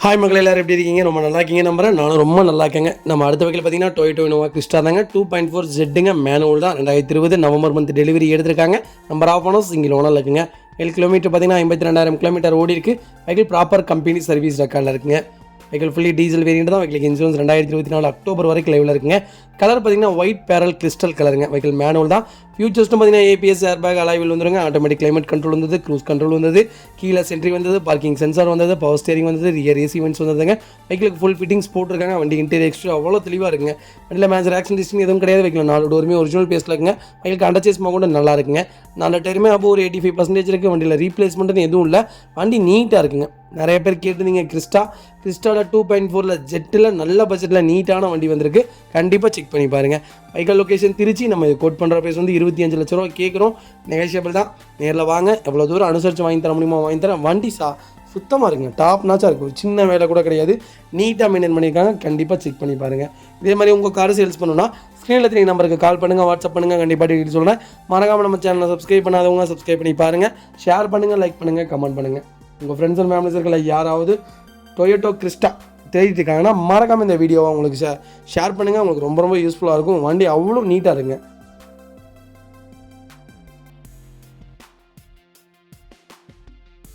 Hi மக்கள் எல்லாரும் எப்படி இருக்கீங்க? ரொம்ப நல்லா இருக்கீங்க நம்புறேன். நானும் ரொம்ப நல்லா இருக்கேங்க. நம்ம அடுத்த வகையில் பார்த்தீங்கன்னா டொயோட்டோ இனோவா கிறிஸ்டா தாங்க 2.4 ஜெட்டுங்க மேனுவல் தான் 2020 நவம்பர் மந்த் டெலிவரி எடுத்திருக்காங்க. நம்பர் ஆஃப் ஆனோ சிங்கிள் ஓனர் இருக்குங்க. 7 கிலோமீட்டர் பார்த்தீங்கன்னா 52,000 கிலோமீட்டர் ஓடி இருக்கு. வெஹிக்கிள் ப்ராப்பர் கம்பெனி சர்வீஸ் ரெக்கார்டில் இருக்குங்க. வெஹிக்கிள் ஃபுல்லி டீசல் வேரியண்ட் தான். வெஹிக்கிள் இன்சூரன்ஸ் 2024 அக்டோபர் வரைக்கும் லைவில் இருக்குங்க. கலர் பார்த்தீங்கன்னா ஒயிட் பேரல் கிறிஸ்டல் கலருங்க. வெஹிக்கிள் மேனுவல் தான். ஃபியூச்சர்ஸ்ட்டு பார்த்தீங்கன்னா ஏபிஎஸ் ஏர்பேக் அலாய்வில் வந்துருங்க. ஆட்டோமேட்டிக் கிளைமேட் கண்ட்ரோல் வந்தது, க்ரூஸ் கண்ட்ரோல் வந்தது, கீழே சென்ட்ரி வந்தது, பார்க்கிங் சென்சார் வந்தது, பவர் ஸ்டேரிங் வந்தது, ரியர் ஏசி வென்ட்ஸ் வந்ததுங்க. வெஹிக்கிளுக்கு ஃபுல் ஃபிட்டிங்ஸ் போட்டிருக்காங்க. வண்டி இன்டீரியர் எக்ஸ்ட்ரா அவ்வளோ தெளிவாக இருக்குங்க. வண்டியில் மேஜர் ஆக்சிடென்ட் ஹிஸ்டரி எதுவும் கிடையாது. வெஹிக்கிள் 4 டோருமே ஒரிஜினல் பேஸில் இருக்குங்க. வெஹிக்கிளுக்கு அண்டர்சேஸ் கூட நல்லா இருக்குங்க. 4 டயருமே அப்போ ஒரு 85% இருக்குது. வண்டியில் ரீப்ளேஸ்மெண்ட்னு எதுவும் இல்லை. வண்டி நீட்டாக இருக்குங்க. நிறைய பேர் கேட்டுருந்தீங்க கிறிஸ்டாவில் 2.4 ஜெட்டில் நல்ல பட்ஜெட்டில் நீட்டான வண்டி வந்திருக்கு. கண்டிப்பாக செக் பண்ணி பாருங்கள். Vehicle location Trichy. நம்ம இது கோட் பண்ணுற ப்ரைஸ் வந்து 25 லட்ச ரூபா கேட்குறோம். நெகோஷியபிள் தான். நேரில் வாங்க, எவ்வளோ தூரம் அனுசரித்து வாங்கி தர முடியுமோ வாங்கி தரேன். வண்டி சுத்தமாக இருக்குங்க. டாப் நாச்சாக இருக்குது. ஒரு சின்ன வேலை கூட கிடையாது. நீட்டாக மெயின்டைன் பண்ணியிருக்காங்க. கண்டிப்பாக செக் பண்ணி பாருங்கள். இதே மாதிரி உங்கள் கார் சேல்ஸ் பண்ணணும்னா ஸ்க்ரீனில் 3 நம்பருக்கு கால் பண்ணுங்கள், வாட்ஸ்அப் பண்ணுங்கள். கண்டிப்பாக டீட்டெயில் சொல்கிறேன். மறக்காமல் நம்ம சேனலை சப்ஸ்கிரைப் பண்ணாதவங்க சப்ஸ்கிரைப் பண்ணி பாருங்கள். ஷேர் பண்ணுங்கள், லைக் பண்ணுங்கள், கமெண்ட் பண்ணுங்கள். உங்கள் ஃப்ரெண்ட்ஸ் அண்ட் ஃபேமிலிஸ் இருக்கல யாராவது டொயோட்டோ கிறிஸ்டா தேடிட்டு இருக்காங்கன்னா மறக்காமல் இந்த வீடியோவை உங்களுக்கு ஷேர் பண்ணுங்கள். உங்களுக்கு ரொம்ப ரொம்ப யூஸ்ஃபுல்லாக இருக்கும். வண்டி அவ்வளோ நீட்டாக இருக்குங்க.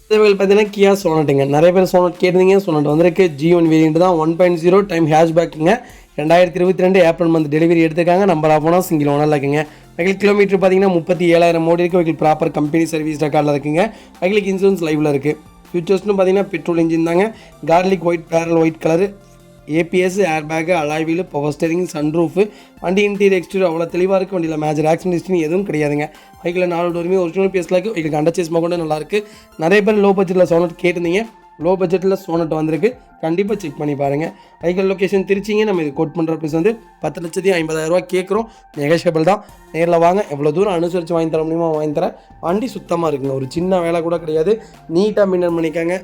பார்த்தீங்கன்னா கியா சோனட்டுங்க. நிறைய பேர் சோனட் கேட்டிருந்தீங்க. சோனட் வந்திருக்கு. G1 வேரியண்ட் தான். 1.0 டைம் ஹேஷ்பேக்குங்க. 2022 ஏப்ரல் மந்த் டெலிவரி எடுத்துருக்காங்க. நம்பர் ஆஃப் ஓனர் சிங்கிள் ஓனரில் இருக்குங்க. வெஹிக்கிள் கிலோமீட்டர் பார்த்தீங்கன்னா 37,000 ஓடி இருக்குது. வெஹிக்கிள் ப்ராப்பர் கம்பெனி சர்வீஸ் ரெக்கார்டில் இருக்குங்க. வெஹிக்கிளுக்கு இன்சூரன்ஸ் லைவில் இருக்குது. ஃபியூச்சர்ஸ்னு பார்த்தீங்கன்னா பெட்ரோல் இன்ஜின் தாங்க. Garlic white pearl white colour, ABS airbag, alloy wheel, power steering, sunroof, வண்டி இன்டீரியர் எக்ஸ்டீரியர் அவ்வளோ தெளிவாக இருக்குது. வண்டியில் மேஜர் ஆக்சிடென்ட் ஹிஸ்டரி எதுவும் கிடையாதுங்க. வெஹிக்கில் 4 டோருமே ஒரிஜினல் பேஸில் இருக்குது. வெஹிக்கிள் அண்டர்சேஸ்மா கூட நல்லாயிருக்கு. நிறைய பேர் லோ பட்ஜெட்டில் சோனட் கேட்டிருந்தீங்க. லோ பட்ஜெட்டில் சோனட் வந்திருக்கு. கண்டிப்பாக செக் பண்ணி பாருங்கள். வெஹிக்கிள் லொக்கேஷன் திருச்சிங்க. நம்ம இது கோட் பண்ணுற ப்ரைஸ் வந்து 10,50,000 ரூபா கேட்குறோம். நெகோஷியபிள் தான். நேரில் வாங்க, எவ்வளோ தூரம் அனுசரித்து வாங்கி தர முடியுமோ வாங்கி தரேன். வண்டி சுத்தமாக இருக்குங்க. ஒரு சின்ன வேலை கூட கிடையாது. நீட்டாக மெயின்டைன் பண்ணிக்காங்க.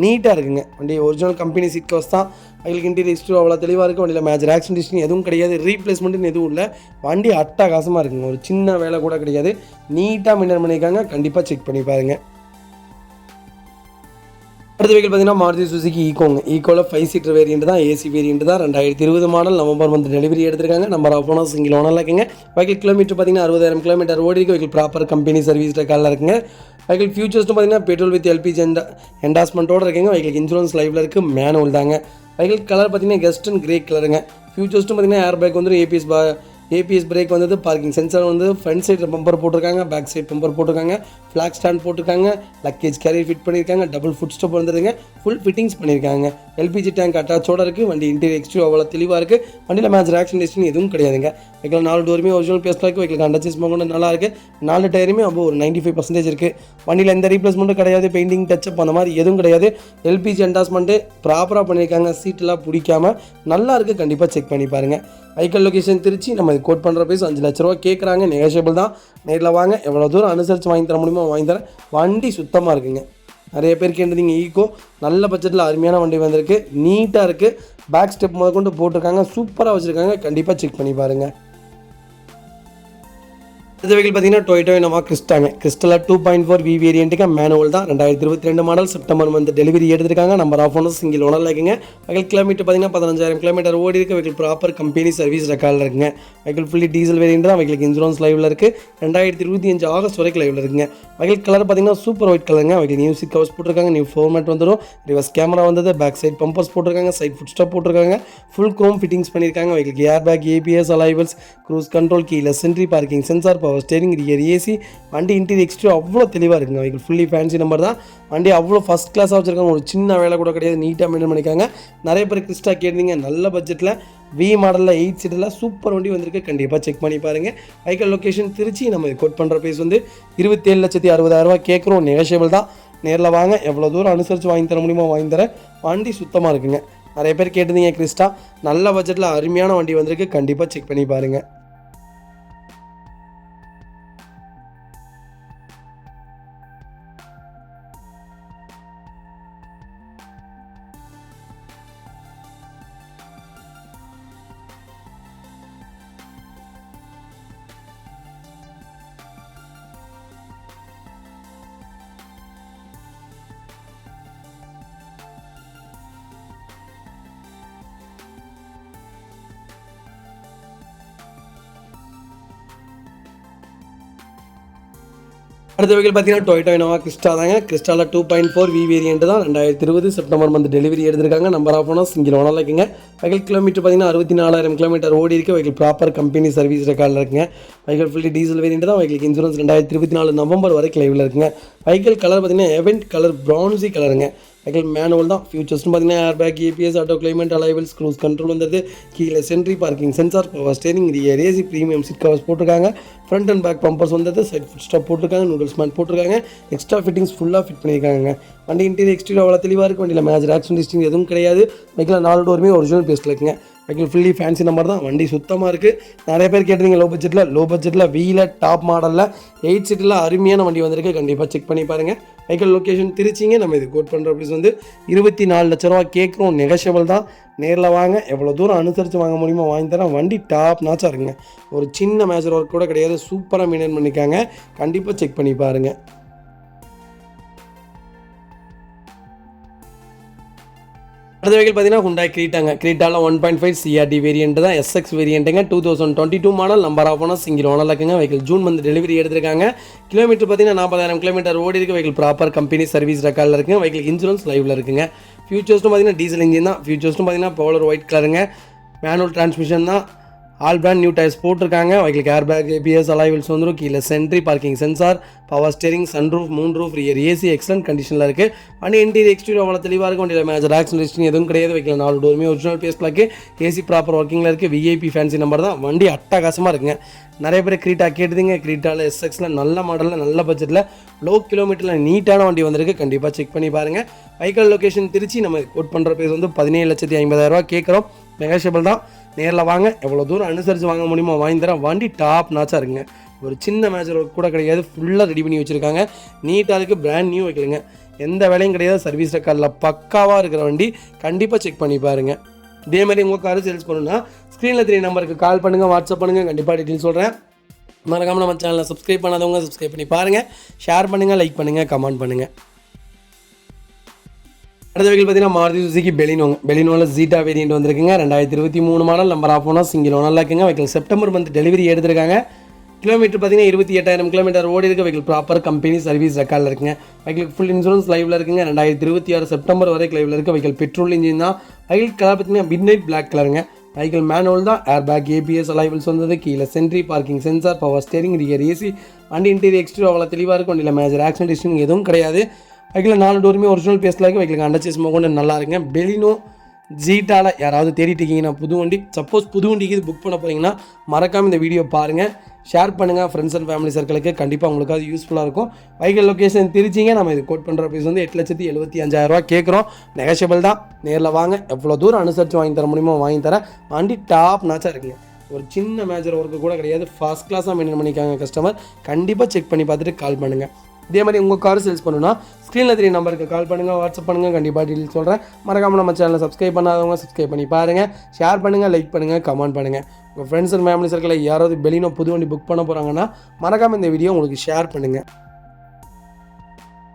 நீட்டாக இருக்குங்க. வண்டி ஒரிஜினல் கம்பெனி சீட் கவர்ஸ் தான். வெஹிக்கிள் இன்டீரியர் எக்ஸ்டீரியர் அவ்வளோ தெளிவாக இருக்குது. வண்டியில் மேஜர் ஆக்சிடென்ட் ஹிஸ்டரி எதுவும் கிடையாது. ரீப்ளேஸ்மெண்ட்டுன்னு எதுவும் இல்லை. வண்டி அட்டகாசமாக இருக்குங்க. ஒரு சின்ன வேலை கூட கிடையாது. நீட்டாக மெயின்டைன் பண்ணியிருக்காங்க. கண்டிப்பாக செக் பண்ணி பாருங்கள். அடுத்த வெஹிக்கிள் பார்த்தீங்கன்னா மாருதி சுசுகி ஈகோங்க. ஈகோவில் 5 சீட்டர் வேரியண்ட் தான். ஏசி வேரியண்ட் தான். 2020 மாடல் நவம்பர் மந்த் டெலிவரி எடுத்திருக்காங்க. நம்பர் ஆஃப் ஓனர் சிங்கிள் ஓனரில் இருக்குங்க. வெஹிக்கிள் கிலோமீட்டர் பார்த்தீங்கன்னா 60,000 கிலோமீட்டர் ஓடி இருக்குது. வெஹிக்கிள் ப்ராப்பர் கம்பெனி சர்வீஸ் ரெக்கார்டில் இருக்குங்க. வெஹிக்கிள் ஃபியூச்சர்ஸ்னு பார்த்தீங்கன்னா பெட்ரோல் வித் எல்பிஜி என்டாஸ்மெண்ட்டோடு இருக்குங்க. வெஹிக்கிள் இன்சூரன்ஸ் லைவில் இருக்குது. மேனுவல் தாங்க. வெஹிக்கிள் கலர் பார்த்தீங்கன்னா கஸ்ட் அண்ட் கிரே கலருங்க. ஃபியூச்சர்ஸ்ட்டு பார்த்தீங்கன்னா ஏர் பேக் வந்து ஏபிஎஸ் பிரேக் வந்தது, பார்க்கிங் சென்சார் வந்து, ஃப்ரண்ட் சைடு பம்பர் போட்டிருக்காங்க, பேக் சைடு பம்பர் போட்டிருக்காங்க, ஃப்ளாக் ஸ்டாண்ட் போட்டிருக்காங்க, லக்கேஜ் கேரியர் ஃபிட் பண்ணியிருக்காங்க, டபுள் ஃபுட் ஸ்டெப் வந்துருங்க, ஃபுல் ஃபிட்டிங்ஸ் பண்ணியிருக்காங்க. எல்பிஜி டேங்க் அட்டாச்சோட இருக்குது. வண்டி இன்டீரியர் எக்ஸ்டீரியர் அவ்வளோ தெளிவாக இருக்குது. வண்டியில் மேஜர் ஆக்சிடென்ட் ஹிஸ்டரி எதுவும் கிடையாதுங்க. வெஹிக்கிள் 4 டோருமே ஒரிஜினல் பேஸில் இருக்குது. வெஹிக்கிள் அண்டர்சேஸ்மா கூட நல்லா இருக்குது. 4 டயருமே அப்போ ஒரு 95% இருக்குது. வண்டியில் எந்த ரீப்ளேஸ்மெண்ட்டும் கிடையாது. பெயிண்டிங் டச்சப் அந்த மாதிரி எதுவும் கிடையாது. எல்பிஜி என்டாஸ்மெண்ட்டு ப்ராப்பராக பண்ணியிருக்காங்க. சீட்டெலாம் பிடிக்காமல் நல்லா இருக்குது. கண்டிப்பாக செக் பண்ணி பாருங்கள். Vehicle location Trichy. நம்ம இது கோட் பண்ணுற ப்ரைஸ் 5 லட்ச ரூபா கேட்குறாங்க. நெகோஷியபிள் தான். நேரில் வாங்க, எவ்வளோ தூரம் அனுசரித்து வாங்கி தர முடியுமோ வாங்கி தரேன். வண்டி சுத்தமாக இருக்குங்க. நிறைய பேர் கேட்டிருந்தீங்க ஈகோ. நல்ல பட்ஜெட்டில் அருமையான வண்டி வந்திருக்கு. நீட்டாக இருக்குது. பேக் ஸ்டெப் முதல் கொண்டு போட்டிருக்காங்க. சூப்பராக வச்சுருக்காங்க. கண்டிப்பாக செக் பண்ணி பாருங்கள். இந்த வெஹிக்கிள் பார்த்தீங்கன்னா டொயோட்டோ இனோவா கிறிஸ்டாங்க. கிறிஸ்டலில் 2.4 வி வேரியண்ட்டுக்கு மேனுவல் தான். 2022 மாடல் செப்டம்பர் மந்த் டெலிவரி எடுத்திருக்காங்க. நம்பர் ஆஃப் ஓனர் சிங்கிள் ஓனரில் இருக்குங்க. வெஹிக்கிள் கிலோமீட்டர் பார்த்தீங்கன்னா 15,000 கிலோமீட்டர் ஓடி இருக்குது. வெஹிக்கிள் ப்ராப்பர் கம்பெனி சர்வீஸ் ரெக்கார்டில் இருக்குங்க. வெஹிக்கிள் ஃபுல்லி டீசல் வேரியண்ட் தான். வெஹிக்கிளுக்கு இன்சூரன்ஸ் லைவில் இருக்குது. 2025 ஆகஸ்ட் வரைக்கும் லைவில் இருக்குங்க. வெஹிக்கிள் கலர் பார்த்தீங்கன்னா சூப்பர் ஒயிட் கலருங்க. வெஹிக்கிள் நியூ சீட் கவர்ஸ் போட்டிருக்காங்க. நியூ ஃபார்மேட் வந்துடும். ரிவர்ஸ் கேமரா வந்தது. பேக் சைட் பம்பர்ஸ் போட்டிருக்காங்க. சைட் ஃபுட் ஸ்டெப் போட்டிருக்காங்க. ஃபுல் குரோம் ஃபிட்டிங்ஸ் பண்ணியிருக்காங்க. Vehicle air bag, ABS alloy wheels, cruise control, keyless entry, parking sensor, power steering, rear AC, வண்டி interior exterior அவ்வளோ தெளிவாக இருக்குங்க. வெஹிக்கிள் ஃபுல்லி ஃபேன்சி நம்பர் தான். வண்டி அவ்வளோ ஃபஸ்ட் கிளாஸாக வச்சுருக்காங்க. ஒரு சின்ன வேலை கூட கிடையாது. நீட்டாக மெயின்டைன் பண்ணிக்காங்க. நிறைய பேர் கிறிஸ்டா கேட்டீங்க. நல்ல பட்ஜெட்டில் வி மாடலில் 8 சீட்டில் சூப்பர் வண்டி வந்திருக்கு. கண்டிப்பாக செக் பண்ணி பாருங்கள். Vehicle location Trichy. நம்ம கோட் பண்ணுற ப்ரைஸ் வந்து 27,60,000 ரூபா கேட்குறோம். நெகோஷியபிள் தான். நேரில் வாங்க, எவ்வளோ தூரம் அனுசரித்து வாங்கி தர முடியுமோ வாங்கி தரேன். வண்டி சுத்தமாக இருக்குங்க. நிறைய பேர் கேட்டிருந்தீங்க கிறிஸ்டா. நல்ல பட்ஜெட்டில் அருமையான வண்டி வந்திருக்கு. கண்டிப்பாக செக் பண்ணி பாருங்கள். அடுத்த வெஹிக்கிள் பார்த்தீங்கன்னா டொயோட்டா இனோவா கிறிஸ்டா தாங்க. கிறிஸ்டாவில் 2.4 வி வேரியன்ட் தான். 2020 செப்டம்பர் மந்த் டெலிவரி எடுத்திருக்காங்க. Number of owners single owner இருக்குங்க. வெஹிக்கிள் கிலோமீட்டர் பார்த்தீங்கன்னா 64,000 கிலோமீட்டர் ஓடி இருக்கு. வெஹிக்கிள் ப்ராப்பர் கம்பெனி சர்வீஸ் ரெக்கார்டில் இருக்குங்க. வெஹிக்கிள் ஃபுல்லி டீசல் வேரியன்ட் தான். வெஹிக்கிள் இன்சூரன்ஸ் 2024 நவம்பர் வரைக்கும் லைவில் இருக்குங்க. வெஹிக்கிள் கலர் பார்த்தீங்கன்னா எவென்ட் கலர் ப்ரௌன்சி கலருங்க. வெஹிக்கிள் மேனுவல் தான். ஃபியூச்சர்ஸ்னு பார்த்தீங்கன்னா airbag, ABS, auto climate, alloy wheels, cruise control வந்தது. Keyless entry parking sensor, power steering, rear AC, premium seat covers போட்டிருக்காங்க. ஃப்ரண்ட் அண்ட் பேக் பம்பர்ஸ் வந்தது. சைட் ஃபுட் ஸ்டாப் போட்டிருக்காங்க. நூடுல்ஸ் மேட் போட்டிருக்காங்க. எக்ஸ்ட்ரா ஃபிட்டிங்ஸ் ஃபுல்லாக fit பண்ணியிருக்காங்க. வண்டி இன்டீரியர் எக்ஸ்டீரியர் அவ்வளோ தெளிவாக இருக்குது. வண்டியில் மேஜர் ஆக்சிடென்ட் ஹிஸ்ட்ரி எதுவும் கிடையாது. வெஹிக்கிள் 4 டோருமே ஒரிஜினல் பேஸ்ட்டில் இருக்குங்க. வெஹிக்கிள் ஃபுல்லி ஃபேன்சி நம்பர் தான். வண்டி சுத்தமாக இருக்குது. நிறைய பேர் கேட்டிருந்தீங்க லோ பட்ஜெட்டில் வீல டாப் மாடலில் 8 சீட்டில் அருமையான வண்டி வந்திருக்கு. கண்டிப்பாக செக் பண்ணி பாருங்கள். வெஹிக்கிள் லொக்கேஷன் திருச்சிங்க. நம்ம இது கோட் பண்ணுற ப்ரைஸ் வந்து 24 லட்ச ரூபா கேட்குறோம். நெகஷியபிள் தான். நேரில் வாங்க, எவ்வளோ தூரம் அனுசரித்து வாங்க முடியுமோ வாங்கி தரேன். வண்டி டாப் நாச்சாக இருக்குங்க. ஒரு சின்ன மேஜர் ஒர்க் கூட கிடையாது. சூப்பராக மெயின்டைன் பண்ணிக்காங்க. கண்டிப்பாக செக் பண்ணி பாருங்கள். அடுத்த வெஹிக்கிள் பார்த்தீங்கன்னா ஹுண்டாய் கிரீட்டாங்க. கிரீட்டாவில் 1.5 சிஆர்டி வேரியன்ட் தான். எஸ்எக்ஸ் வேரியன்ட்டுங்க. 2022 model. Number of owner single ஓனரில் இருக்குங்க. வெஹிக்கிள் ஜூன் மந்த் டெலிவரி எடுத்திருக்காங்க. கிலோமீட்டர் பார்த்தீங்கன்னா 40,000 கிலோமீட்டர் ஓடி இருக்குது. வெஹிக்கிள் ப்ராப்பர் கம்பெனி சர்வீஸ் ரெக்கார்டில் இருக்குங்க. வெஹிக்கிள் இன்சூரன்ஸ் லைவில் இருக்குங்க. ஃபியூச்சர்ஸ்னு பார்த்தீங்கன்னா டீசல் இன்ஜின் தான். ஃபியூச்சர்ஸ்னு பார்த்தீங்கன்னா பவர் ஒயிட் கலருங்க. மேனுவல் டிரான்ஸ்மிஷன் தான். ஆல் பிராண்ட் நியூ டயர்ஸ் போட்டிருக்காங்க. வெஹிக்கிள் ஏர்பேக், ஏபிஎஸ், அலைவல்ஸ் வந்துடும். கீழே entry parking sensor, power steering, sunroof, Moon roof, rear AC excellent கண்டிஷனில் இருக்குது. வண்டி இன்டீரியர் எக்ஸ்டீரியர் அவ்வளோ தெளிவாக இருக்கும். வண்டியில் மேஜர் ஆக்சிடென்ட் எதுவும் கிடையாது. வெஹிக்கிள் 4 டோருமே ஒரிஜினல் பேஸ்ட்டில் இருக்குது. ஏசி ப்ராப்பர் ஒர்க்கிங்கில் இருக்குது. விஐபி ஃபேன்சி நம்பர் தான். வண்டி அட்டகாசமாக இருக்குங்க. நிறைய பேர் கிரீட்டா கேட்டுதுங்க. கிரீட்டாவில் எஸ்எக்ஸில் நல்ல மாடலில் நல்ல பட்ஜெட்டில் லோ கிலோமீட்டரில் நீட்டான வண்டி வந்திருக்கு. கண்டிப்பாக செக் பண்ணி பாருங்கள். Vehicle location Trichy. நம்ம கோட் பண்ணுற பேர் வந்து 17,50,000 கேட்குறோம். நெகஷியபிள் தான். நேரில் வாங்க, எவ்வளோ தூரம் அனுசரித்து வாங்க முடியுமோ வாங்கி தரேன். வண்டி டாப் நாச்சாக இருக்குங்க. ஒரு சின்ன மேஜர் ஒர்க் கூட கிடையாது. ஃபுல்லாக ரெடி பண்ணி வச்சுருக்காங்க. நீட்டாக இருக்குது. பிராண்ட் நியூ வைக்கலுங்க. எந்த வேலையும் கிடையாது. சர்வீஸ் ரெக்கார்டில் பக்காவாக இருக்கிற வண்டி. கண்டிப்பாக செக் பண்ணி பாருங்கள். இதே மாதிரி உங்கள் காரு சேல்ஸ் பண்ணணுன்னா ஸ்க்ரீனில் 3 நம்பருக்கு கால் பண்ணுங்கள், வாட்ஸ்அப் பண்ணுங்கள். கண்டிப்பாக டீட்டெயில் சொல்கிறேன். மறக்காமல் நம்ம சேனலை சப்ஸ்கிரைப் பண்ணாதவங்க சப்ஸ்கிரைப் பண்ணி பாருங்கள். ஷேர் பண்ணுங்கள், லைக் பண்ணுங்கள், கமெண்ட் பண்ணுங்கள். அடுத்த வெஹிக்கிள் பார்த்தீங்கன்னா மாருதி சுசுகி பெலினோவில் ஜீட்டா வேரியன்ட் வந்திருக்குங்க. 2023 model. Number of owner single ஓனரில் இருக்குங்க. வெஹிக்கிள் செப்டம்பர் மந்த் டெலிவரி எடுத்திருக்காங்க. கிலோமீட்டர் பார்த்தீங்கன்னா 28,000 கிலோமீட்டர் ஓடி இருக்குது. வெஹிக்கிள் ப்ராப்பர் கம்பெனி சர்வீஸ் ரெக்கார்டில் இருக்குங்க. வெஹிக்கிள் ஃபுல் இன்சூரன்ஸ் லைவில் இருக்குங்க. 2026 செப்டம்பர் வரைக்கும் லைவில் இருக்குது. வெஹிக்கிள் பெட்ரோல் இன்ஜின் தான். வெஹிக்கிள் கலர் பார்த்தீங்கன்னா மிட் நைட் பிளாக் கலருங்க. வெஹிக்கிள் மேனுவல் தான். ஏர்பேக், ஏபிஎஸ், அலைவல்ஸ் வந்தது. Keyless entry parking sensor, power steering, rear AC. வண்டி இன்டீரியர் எக்ஸ்டீரியர் அவ்வளோ தெளிவாக இருக்கும். வண்டியில் மேஜர் ஆக்சிடென்ட் ஹிஸ்ட்ரி எதுவும் கிடையாது. வெஹிக்கிள் 4 டோருமே ஒரிஜினல் பேஸ்ட்டில் இருக்குது. வெஹிக்கிள் அண்டர்சேஸ் கொண்டு நல்லா இருக்குங்க. பெலினோ ஜீட்டாவில் யாராவது தேடிட்டு இருக்கீங்கன்னா புது வண்டி, சப்போஸ் புது வண்டிக்கு இது புக் பண்ண போகிறீங்கன்னா மறக்காமல் இந்த வீடியோ பாருங்கள், ஷேர் பண்ணுங்கள் ஃப்ரெண்ட்ஸ் அண்ட் ஃபேமிலி சர்க்கிளுக்கு. கண்டிப்பாக உங்களுக்கு அது யூஸ்ஃபுல்லாக இருக்கும். வெஹிக்கிள் லொக்கேஷன் திருச்சிங்க. நம்ம இது கோட் பண்ணுற ப்ரைஸ் வந்து 8,75,000 கேட்குறோம். நெகஷியபிள் தான். நேரில் வாங்க, எவ்வளோ தூரம் அனுசரித்து வாங்கி தர முடியுமோ வாங்கி தரேன். வண்டி டாப் நாச்சாக இருக்குங்க. ஒரு சின்ன மேஜர் ஒர்க்கு கூட கிடையாது. ஃபர்ஸ்ட் கிளாஸாக மெயின்டைன் பண்ணிக்காங்க கஸ்டமர். கண்டிப்பாக செக் பண்ணி பார்த்துட்டு கால் பண்ணுங்கள். இதே மாதிரி உங்கள் கார் சேல்ஸ் பண்ணணும்னா ஸ்க்ரீனில் 3 நம்பருக்கு கால் பண்ணுங்கள், வாட்ஸ்அப் பண்ணுங்கள். கண்டிப்பாக டீட்டெயில் சொல்கிறேன். மறக்காமல் நம்ம சேனலை சப்ஸ்கிரைப் பண்ணாதவங்க சப்ஸ்கிரைப் பண்ணி பாருங்கள். ஷேர் பண்ணுங்கள், லைக் பண்ணுங்கள், கமெண்ட் பண்ணுங்கள். உங்கள் ஃப்ரெண்ட்ஸ் அண்ட் ஃபேமிலி சர்க்கிளில் யாராவது பெலினோ புது வண்டி புக் பண்ண போகிறாங்கன்னா மறக்காமல் இந்த வீடியோ உங்களுக்கு ஷேர் பண்ணுங்கள்.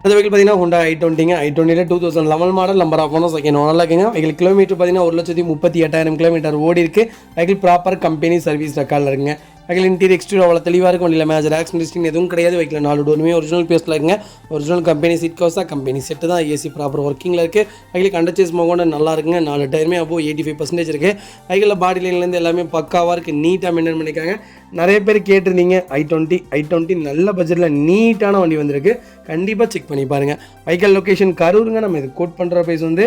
அந்த வெஹிக்கிள் பார்த்தீங்கன்னா ஹுண்டா i20ங்க. i20ல 2011 model. Number of owner second ஓனரில் இருக்குங்க. வெஹிக்கிள் கிலோமீட்டர் பார்த்தீங்கன்னா 1,38,000 கிலோமீட்டர் ஓடி இருக்குது. வெஹிக்கிள் ப்ராப்பர் கம்பெனி சர்வீஸ் ரெக்கார்டில் இருக்குங்க. வெஹிக்கிள் இன்டீரியர் எக்ஸ்டீரியர் அவ்வளோ தெளிவாக இருக்கும். வண்டியில் மேஜர் ஆக்சிடென்ட் எதுவும் கிடையாது. வெஹிக்கிள் 4 டோருமே ஒரிஜினல் பேஸ்ட்டில் இருக்குங்க. ஒரிஜினல் கம்பெனி சீட் கவர்ஸ் தான். கம்பெனி செட்டு தான். ஏசி ப்ராப்பர் ஒர்க்கிங்கில் இருக்குது. வெஹிக்கிள் அண்டர்சேஸ் கொண்டு நல்லா இருக்குங்க. 4 டயருமே அப்போ 85% இருக்குது. வெஹிக்கிளில் பாடி லைன்லேருந்து எல்லாமே பக்காவாக இருக்குது. நீட்டாக மெயின்டைன் பண்ணியிருக்காங்க. நிறைய பேர் கேட்டிருந்தீங்க i20 நல்ல பட்ஜெட்டில் நீட்டான வண்டி வந்திருக்கு. கண்டிப்பாக செக் பண்ணி பாருங்கள். வெஹிக்கிள் லொக்கேஷன் கரூருங்க. நம்ம இது கோட் பண்ணுற ப்ரைஸ் வந்து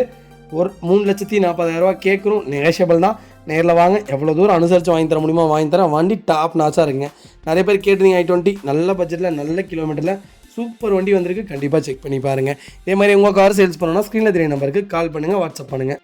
3,40,000 கேட்குறோம். நெகஷியபிள் தான். நேரில் வாங்க, எவ்வளோ தூரம் அனுசரித்து வாங்கி தர முடியுமோ வாங்கி தரேன். வண்டி டாப் நாச்சாக இருக்குங்க. நிறைய பேர் கேட்டிருந்தீங்க i20 நல்ல பட்ஜெட்டில் நல்ல கிலோமீட்டரில் சூப்பர் வண்டி வந்திருக்கு. கண்டிப்பாக செக் பண்ணி பாருங்கள். இதே மாதிரி உங்கள் கார் சேல்ஸ் பண்ணணும்னா ஸ்க்ரீனில் 3 நம்பருக்கு கால் பண்ணுங்கள், வாட்ஸ்அப் பண்ணுங்கள்.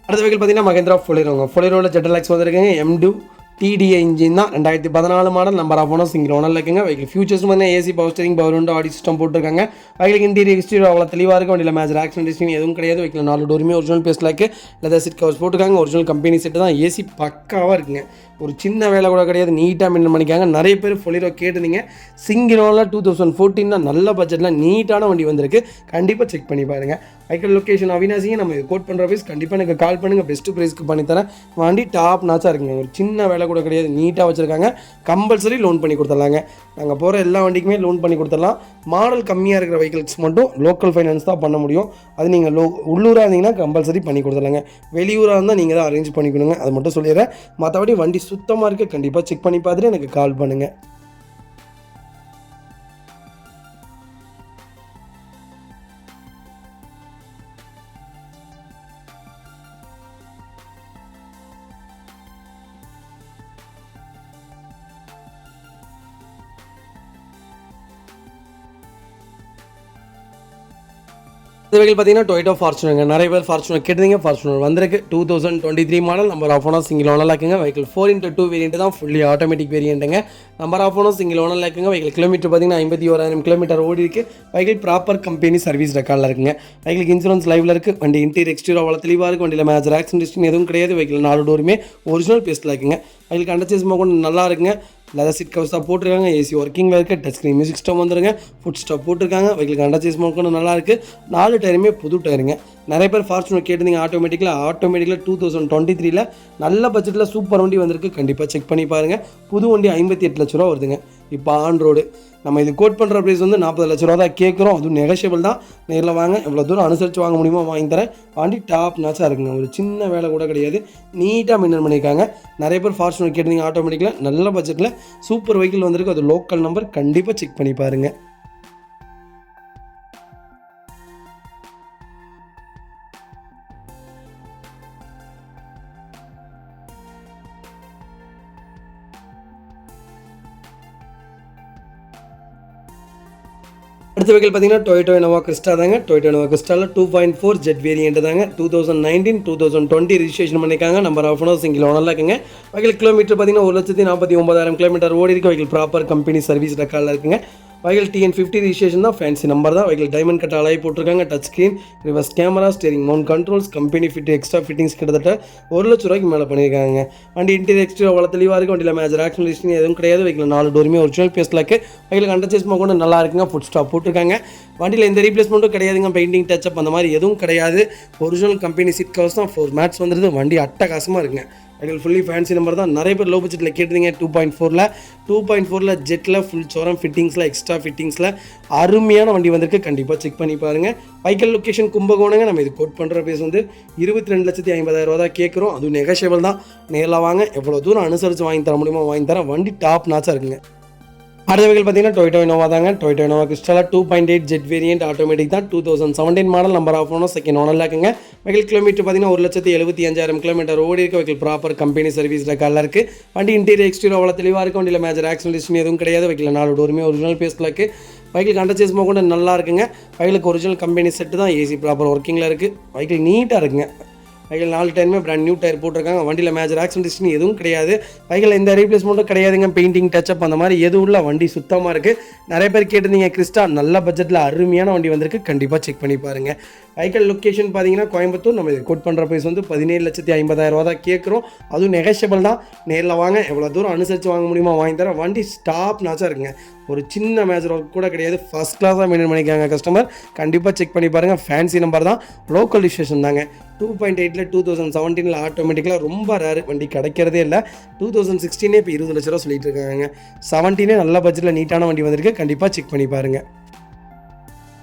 அடுத்த வெஹிக்கிள் பார்த்தீங்கன்னா மகேந்திரா ஃபொலிரோங்க. ஃபொலிரோவில் ஜெட்டர் லாக்ஸ் வந்துருக்குங்க. M2 டிடிஐ இன்ஜின் தான் 2014 model. Number of owners single ஓனரில் இருக்குங்க. வெஹிக்கிள் ஃபியூச்சர்ஸ் வந்து AC power steering power window audio system போட்டிருக்காங்க. வெஹிக்கிள் இன்டீரியர் எக்ஸ்டீரியர் அவ்வளோ தெளிவாக இருக்கும். வண்டியில் மேஜர் ஆக்சிடென்ட் ஹிஸ்டரி எதுவும் கிடையாது. வெஹிக்கிள் 4 டோருமே ஒரிஜினல் பேஸ்ல இருக்குது. லெதர் சீட் கவர்ஸ் போட்டிருக்காங்க. ஒரிஜினல் கம்பெனி செட்டு தான். ஏசி பக்காவாக இருக்குங்க. ஒரு சின்ன வேலை கூட கிடையாது. நீட்டாக மெயின்டைன் பண்ணிக்காங்க. நிறைய பேர் ஃபுல்லிரோ கேட்டிருந்தீங்க. சிங்கிள் ஓனரில் 2014 நல்ல பட்ஜெட்டில் நீட்டான வண்டி வந்திருக்கு. கண்டிப்பாக செக் பண்ணி பாருங்கள். வெஹிக்கிள் லொக்கேஷன் அவினாசிங்க. நம்ம கோட் பண்ணுற ப்ரைஸ் கண்டிப்பாக எனக்கு கால் பண்ணுங்கள். பெஸ்ட்டு ப்ரைஸ்க்கு பண்ணித்தரேன். வண்டி டாப் நாச்சாக இருக்குங்க. ஒரு சின்ன வேலை கூட கிடையாது. நீட்டாக வச்சுருக்காங்க. கம்பல்சரி லோன் பண்ணி கொடுத்துடலாங்க. நாங்கள் போகிற எல்லா வண்டிக்குமே லோன் பண்ணி கொடுத்துடலாம். மாடல் கம்மியாக இருக்கிற வெஹிக்கிள்ஸ் மட்டும் லோக்கல் ஃபைனான்ஸ் தான் பண்ண முடியும். அது நீங்கள் உள்ளூராக இருந்தீங்கன்னா கம்பல்சரி பண்ணி கொடுத்துடலாங்க. வெளியூராக இருந்தால் நீங்கள் தான் அரேஞ்ச் பண்ணிக்கணுங்க. அது மட்டும் சொல்லிடுறேன். மற்றபடி வண்டி சுத்தமாக இருக்குது. கண்டிப்பாக செக் பண்ணி பார்த்துட்டு எனக்கு கால் பண்ணுங்கள். இந்த வெஹிக்கிள் பார்த்தீங்கன்னா டொயோட்டா ஃபார்ச்சுனருங்க. நிறைய பேர் ஃபார்ச்சுனர் கேட்டீங்க. ஃபார்ச்சுனர் வந்திருக்கு. 2023 model. Number of owner single ஓனரில் இருக்குங்க. வெஹிக்கிள் 4x2 வேரியன்ட் தான். ஃபுல்லி ஆட்டோமேட்டிக் வேரியன்ட்டுங்க. நம்பர் ஆஃப் ஓனர் சிங்கிள் ஓனரில் இருக்குங்க. வெஹிக்கிள் கிலோமீட்டர் பார்த்தீங்கன்னா 51,000 கிலோமீட்டர் ஓடி இருக்குது. வெஹிக்கிள் ப்ராப்பர் கம்பெனி சர்வீஸ் ரெக்கார்டில் இருக்குங்க. வெஹிக்கிள் இன்சூரன்ஸ் லைவில் இருக்குது. வண்டி இன்டீரியர் எக்ஸ்டீரியர் அவ்வளோ தெளிவாக இருக்குது. வண்டியில் மேஜர் ஆக்சிடென்ட் ஹிஸ்டரி எதுவும் கிடையாது. வெஹிக்கிள் 4 டோருமே ஒரிஜினல் பேஸ்ட்டில் இருக்குங்க. வெஹிக்கிள் அண்டர்சேஸ் கூட நல்லா இருக்குங்க. லெதர் சீட் கவர்ஸ் தான் போட்டிருக்காங்க. ஏசி ஒர்க்கிங்கில் இருக்குது. டச் ஸ்க்ரீன் மியூசிக் சிஸ்டம் வந்துருங்க. ஃபுட் ஸ்டாப் போட்டிருக்காங்க. வெஹிக்கிள் அண்டர்சேஸ் கூட நல்லா இருக்குது. 4 டயருமே புது டயருங்க. நிறைய பேர் ஃபார்ச்சுனர் கேட்டிருந்தீங்க. ஆட்டோமேட்டிக்கில் 2023 நல்ல பட்ஜெட்டில் சூப்பர் வண்டி வந்திருக்கு. கண்டிப்பாக செக் பண்ணி பாருங்கள். புது வண்டி 58 லட்ச ரூபா வருதுங்க. இப்போ ஆன் ரோடு நம்ம இது கோட் பண்ணுற ப்ரைஸ் வந்து 40 லட்ச ரூபா தான் கேட்குறோம். அதுவும் நெகஷியபிள் தான். நேரில் வாங்க. எவ்வளோ தூரம் அனுசரித்து வாங்க முடியுமோ வாங்கி தரேன். வண்டி டாப் நாச்சாக இருக்குங்க. ஒரு சின்ன வேலை கூட கிடையாது. நீட்டாக மெயின்டைன் பண்ணியிருக்காங்க. நிறைய பேர் ஃபார்ச்சுனர் கேட்டிருந்தீங்க. ஆட்டோமேட்டிக்கில் நல்ல பட்ஜெட்டில் சூப்பர் வெஹிக்கிள் வந்திருக்கு. அது லோக்கல் நம்பர். கண்டிப்பாக செக் பண்ணி பாருங்கள். அடுத்த வெஹிக்கிள் பார்த்தீங்கன்னா டொயோட்டோ இனோவா கிறிஸ்டா தாங்க. டொயோட்டோ இனோவா கிறிஸ்டாவில் 2.4 ஜெட் வேரியன்ட் தாங்க. 2019 2020 ரிஜிஸ்ட்ரேஷன் பண்ணியிருக்காங்க. நம்பர் ஆஃப் ஓனர் சிங்கிள் ஓனரில் இருக்குங்க. வெஹிக்கிள் கிலோமீட்டர் பார்த்தீங்கன்னா 1,49,000 கிலோமீட்டர் ஓடி இருக்குது. வெஹிக்கிள் ப்ராப்பர் கம்பெனி சர்வீஸ் ரெக்கார்டில் இருக்குங்க. வெஹிக்கிள் TN50 ரிஜிஸ்ட்ரேஷன் தான். ஃபேன்சி நம்பர் தான். வெஹிக்கிள் டைமண்ட் கட் அலாய் போட்டிருக்காங்க. Touch screen, reverse camera, steering mount controls, company fit extra fittings கிட்டத்தட்ட 1 லட்ச ரூபாய்க்கு மேலே பண்ணியிருக்காங்க. வண்டி இன்டீரியர் எக்ஸ்டீரியர் அவ்வளோ தெளிவாக இருக்குது. வண்டியில் மேஜர் ஆக்சிடென்ட் ஹிஸ்டரி எதுவும் கிடையாது. வெஹிக்கிள் 4 டோருமே ஒரிஜினல் பேஸ்ல இருக்குது. வெஹிக்கிள் அண்டர்சேஸ் கூட நல்லா இருக்குங்க. ஃபுட் ஸ்டாப் போட்டிருக்காங்க. வண்டியில் எந்த ரீப்ளேஸ்மெண்ட்டும் கிடையாதுங்க. பெயிண்டிங் டச்சப் அந்த மாதிரி எதுவும் கிடையாது. ஒரிஜினல் கம்பெனி சீட் கவர்ஸ் தான். 4 மேட்ஸ் வந்துடுது. வண்டி அட்டகாசமாக இருக்குங்க. வெஹிக்கிள் ஃபுல்லி ஃபேன்சி நம்பர் தான். நிறைய பேர் லோ பட்ஜெட்டில் கேட்டிருந்தீங்க. 2.4ல் ஜெட்டில் ஃபுல் சோரம் ஃபிட்டிங்ஸில் எக்ஸ்ட்ரா ஃபிட்டிங்ஸில் அருமையான வண்டி வந்திருக்கு. கண்டிப்பாக செக் பண்ணி பாருங்கள். வெஹிக்கிள் லொக்கேஷன் கும்பகோணங்க. நம்ம இது கோட் பண்ணுற பேஸ் வந்து 22,50,000 ரூபா தான் கேட்குறோம். அதுவும் நெகஷியபிள் தான். நேரில் வாங்க. எவ்வளோ தூரம் அனுசரித்து வாங்கி தர முடியுமோ வாங்கி தரேன். வண்டி டாப் நாச்சாக இருக்குங்க. அடுத்த வெஹிக்கிள் பார்த்தீங்கன்னா டொயோட்டோ இனோவா தாங்க. டொயோட்டோ இனோவா கிறிஸ்டாவில் 2.8 ஜெட் வேரியன்ட் ஆட்டோமேட்டிக் தான். 2017 model. Number of owner second ஓனரில் இருக்குங்க. வெஹிக்கிள் கிலோமீட்டர் பார்த்தீங்கன்னா 1,75,000 கிலோமீட்டர் ஓடி இருக்குது. வெஹிக்கிள் ப்ராப்பர் கம்பெனி சர்வீஸ் ரெக்கார்டில் இருக்குது. வண்டி இன்டீரியர் எக்ஸ்டீரியர் அவ்வளோ தெளிவாக இருக்குது. வண்டியில் மேஜர் ஆக்சிடென்ட் ஹிஸ்டரி எதுவும் கிடையாது. வெஹிக்கிள் 4 டோருமே ஒரிஜினல் பேஸ்ல இருக்குது. வெஹிக்கிள் அண்டர்சேஸ் கூட நல்லா இருக்குங்க. வெஹிக்கிளுக்கு ஒரிஜினல் கம்பெனி செட்டு தான். ஏசி ப்ராப்பர் ஒர்க்கிங்கில் இருக்குது. வெஹிக்கிள் நீட்டாக இருக்குங்க. வெஹிக்கிள் 4 டயருமே பிராண்ட் நியூ டயர் போட்டிருக்காங்க. வண்டியில் மேஜர் ஆக்சிடென்ட் ஹிஸ்டரி எதுவும் கிடையாது. வெஹிக்கிள் எந்த ரீப்ளேஸ்மெண்ட்டும் கிடையாதுங்க. பெயிண்டிங் டச்சப் அந்த மாதிரி எதுவும் இல்லை. வண்டி சுத்தமாக இருக்குது. நிறைய பேர் கேட்டிருந்தீங்க. கிறிஸ்டா நல்ல பட்ஜெட்டில் அருமையான வண்டி வந்திருக்கு. கண்டிப்பாக செக் பண்ணி பாருங்கள். வெஹிக்கிள் லொக்கேஷன் பார்த்தீங்கன்னா கோயம்புத்தூர். நம்ம இது கோட் பண்ணுற ப்ரைஸ் வந்து 17,50,000 ரூபா தான் கேட்குறோம். அதுவும் நெகஷியபிள் தான். நேரில் வாங்க. எவ்வளோ தூரம் அனுசரித்து வாங்க முடியுமோ வாங்கி தரேன். வண்டி ஸ்டாப் நாச்சாக இருக்குங்க. ஒரு சின்ன மேஜர் ஒர்க் கூட கிடையாது. ஃபஸ்ட் கிளாஸாக மெயின்டைன் பண்ணிக்காங்க கஸ்டமர். கண்டிப்பாக செக் பண்ணி பாருங்கள். ஃபேன்சி நம்பர் தான். லோக்கல் ரிஜிஸ்ட்ரேஷன் தாங்க. 2.8ல் 2017 ஆட்டோமேட்டிக்கலாக ரொம்ப ரேர். வண்டி கிடைக்கிறதே இல்லை. 2016 இப்போ 20 லட்ச ரூபா சொல்லிட்டு இருக்காங்க. 17 நல்ல பட்ஜெட்டில் நீட்டான வண்டி வந்திருக்கு. கண்டிப்பாக செக் பண்ணி பாருங்கள்.